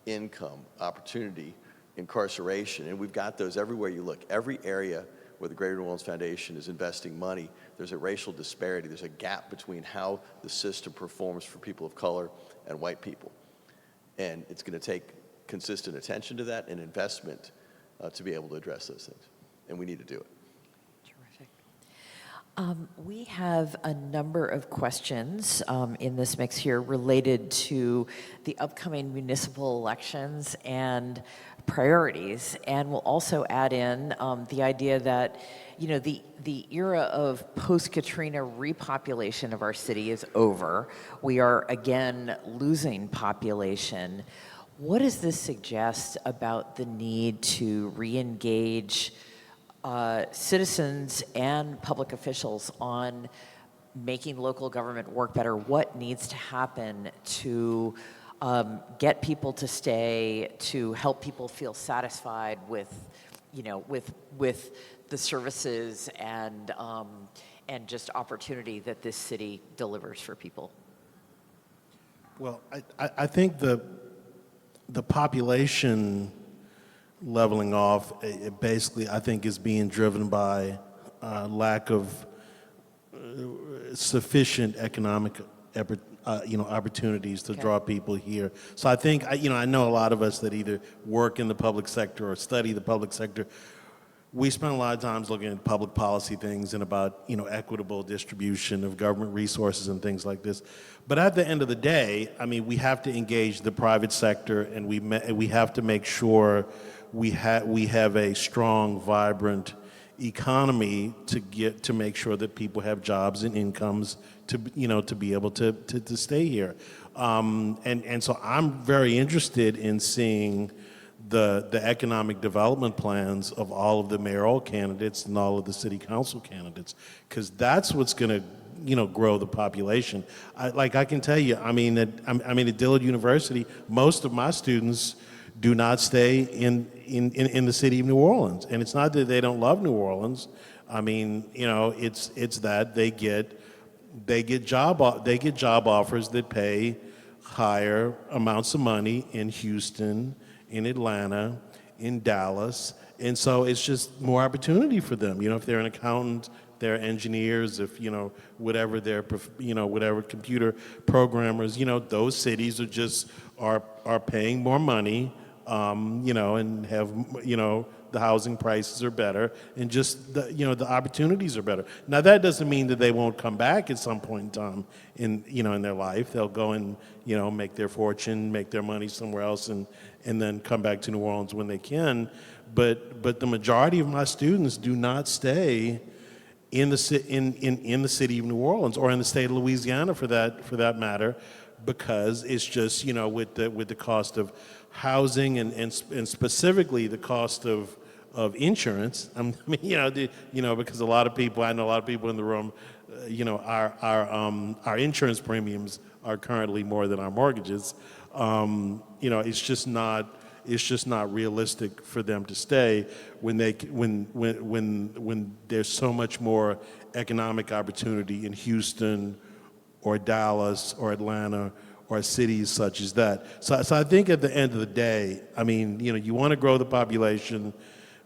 income, opportunity, incarceration. And we've got those everywhere you look. Every area where the Greater New Orleans Foundation is investing money, there's a racial disparity. There's a gap between how the system performs for people of color and white people. And it's going to take consistent attention to that and investment to be able to address those things. And we need to do it. Terrific. We have a number of questions in this mix here related to the upcoming municipal elections and priorities, and we'll also add in the idea that the era of post-Katrina repopulation of our city is over. We are again losing population. What does this suggest about the need to re-engage citizens and public officials on making local government work better? What needs to happen to get people to stay, to help people feel satisfied with the services and just opportunity that this city delivers for people? Well, I think the population leveling off, it basically, I think, is being driven by lack of sufficient economic opportunities to draw people here. So I think, I know a lot of us that either work in the public sector or study the public sector. We spend a lot of times looking at public policy things and about, equitable distribution of government resources and things like this. But at the end of the day, we have to engage the private sector, and we have to make sure we have a strong, vibrant economy to make sure that people have jobs and incomes to be able to stay here. And so I'm very interested in seeing the economic development plans of all of the mayoral candidates and all of the city council candidates, because that's what's going to grow the population. I can tell you, at Dillard University, most of my students do not stay in the city of New Orleans, and it's not that they don't love New Orleans. It's that they get job offers that pay higher amounts of money in Houston, in Atlanta, in Dallas, and so it's just more opportunity for them. If they're an accountant, they're engineers, if whatever they're whatever computer programmers, those cities are paying more money, and have the housing prices are better, and just the opportunities are better. Now that doesn't mean that they won't come back at some point in time in their life. They'll go and make their fortune, make their money somewhere else, and then come back to New Orleans when they can. But the majority of my students do not stay in the city of New Orleans, or in the state of Louisiana for that matter, because it's just with the cost of housing and specifically the cost of insurance. I mean, because a lot of people, I know a lot of people in the room, our insurance premiums are currently more than our mortgages. It's just not realistic for them to stay when there's so much more economic opportunity in Houston or Dallas or Atlanta or cities such as that. So I think at the end of the day, I mean, you want to grow the population,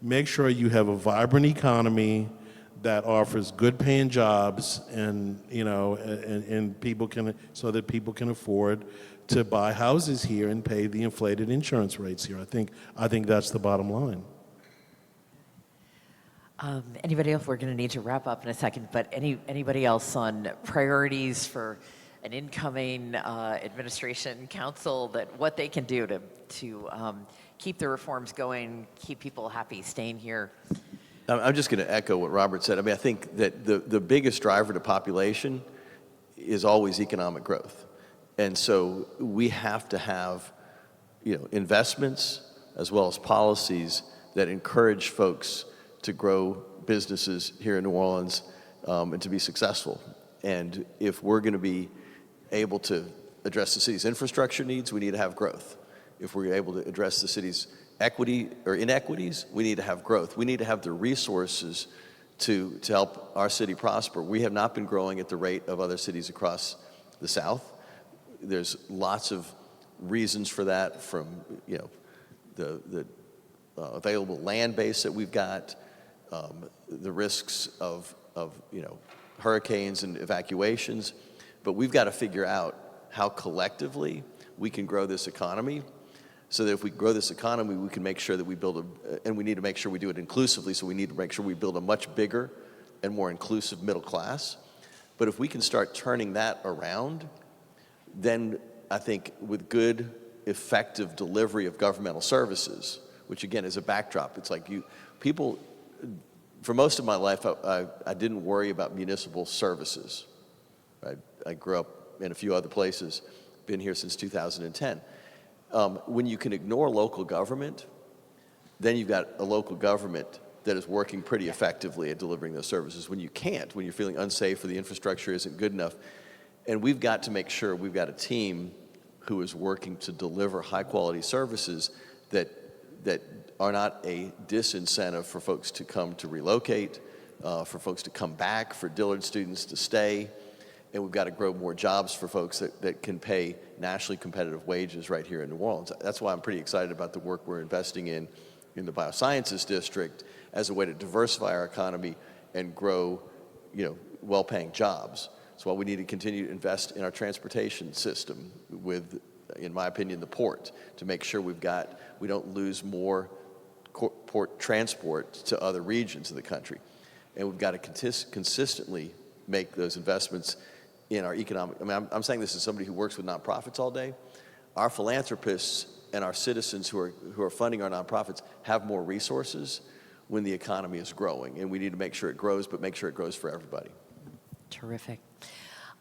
make sure you have a vibrant economy that offers good paying jobs and people so that people can afford to buy houses here and pay the inflated insurance rates here. I think that's the bottom line. Anybody else? We're going to need to wrap up in a second, but anybody else on priorities for an incoming administration council, that what they can do to keep the reforms going, keep people happy staying here? I'm just going to echo what Robert said. I mean, I think that the biggest driver to population is always economic growth. And so we have to have, investments as well as policies that encourage folks to grow businesses here in New Orleans and to be successful. And if we're going to be able to address the city's infrastructure needs, we need to have growth. If we're able to address the city's equity or inequities, we need to have growth. We need to have the resources to help our city prosper. We have not been growing at the rate of other cities across the South. There's lots of reasons for that, from the available land base that we've got, the risks of hurricanes and evacuations, but we've got to figure out how collectively we can grow this economy, so that if we grow this economy, we can make sure that we build and we need to make sure we do it inclusively, so we need to make sure we build a much bigger and more inclusive middle class. But if we can start turning that around, then I think with good, effective delivery of governmental services, which again is a backdrop, it's like people, for most of my life, I didn't worry about municipal services. I grew up in a few other places, been here since 2010. When you can ignore local government, then you've got a local government that is working pretty effectively at delivering those services. When you can't, when you're feeling unsafe or the infrastructure isn't good enough, and we've got to make sure we've got a team who is working to deliver high-quality services that are not a disincentive for folks to come to relocate, for folks to come back, for Dillard students to stay. And we've got to grow more jobs for folks that can pay nationally competitive wages right here in New Orleans. That's why I'm pretty excited about the work we're investing in the Biosciences District as a way to diversify our economy and grow, well-paying jobs. That's why we need to continue to invest in our transportation system with, in my opinion, the port, to make sure we don't lose more port transport to other regions of the country. And we've got to consistently make those investments in our economic. I mean, I'm saying this as somebody who works with nonprofits all day. Our philanthropists and our citizens who are funding our nonprofits have more resources when the economy is growing, and we need to make sure it grows, but make sure it grows for everybody. Terrific.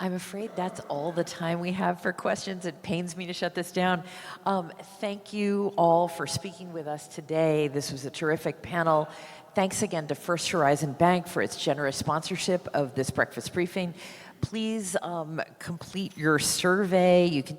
I'm afraid that's all the time we have for questions. It pains me to shut this down. Thank you all for speaking with us today. This was a terrific panel. Thanks again to First Horizon Bank for its generous sponsorship of this breakfast briefing. Please complete your survey. You can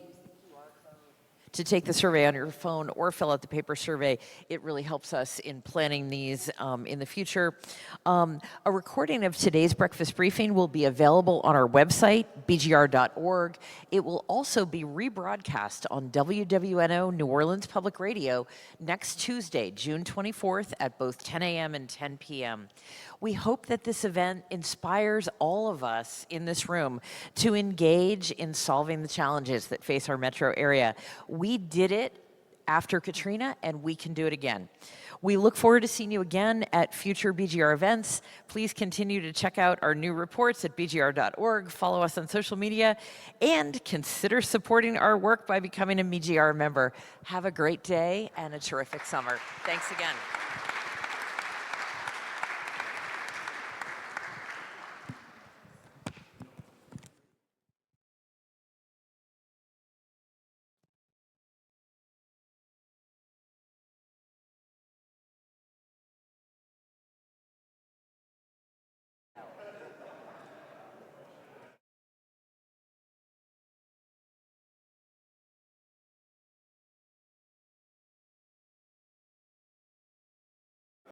to take the survey on your phone or fill out the paper survey. It really helps us in planning these in the future. A recording of today's breakfast briefing will be available on our website, bgr.org. It will also be rebroadcast on WWNO New Orleans Public Radio next Tuesday, June 24th at both 10 a.m. and 10 p.m. We hope that this event inspires all of us in this room to engage in solving the challenges that face our metro area. We did it after Katrina, and we can do it again. We look forward to seeing you again at future BGR events. Please continue to check out our new reports at bgr.org, follow us on social media, and consider supporting our work by becoming a BGR member. Have a great day and a terrific summer. Thanks again.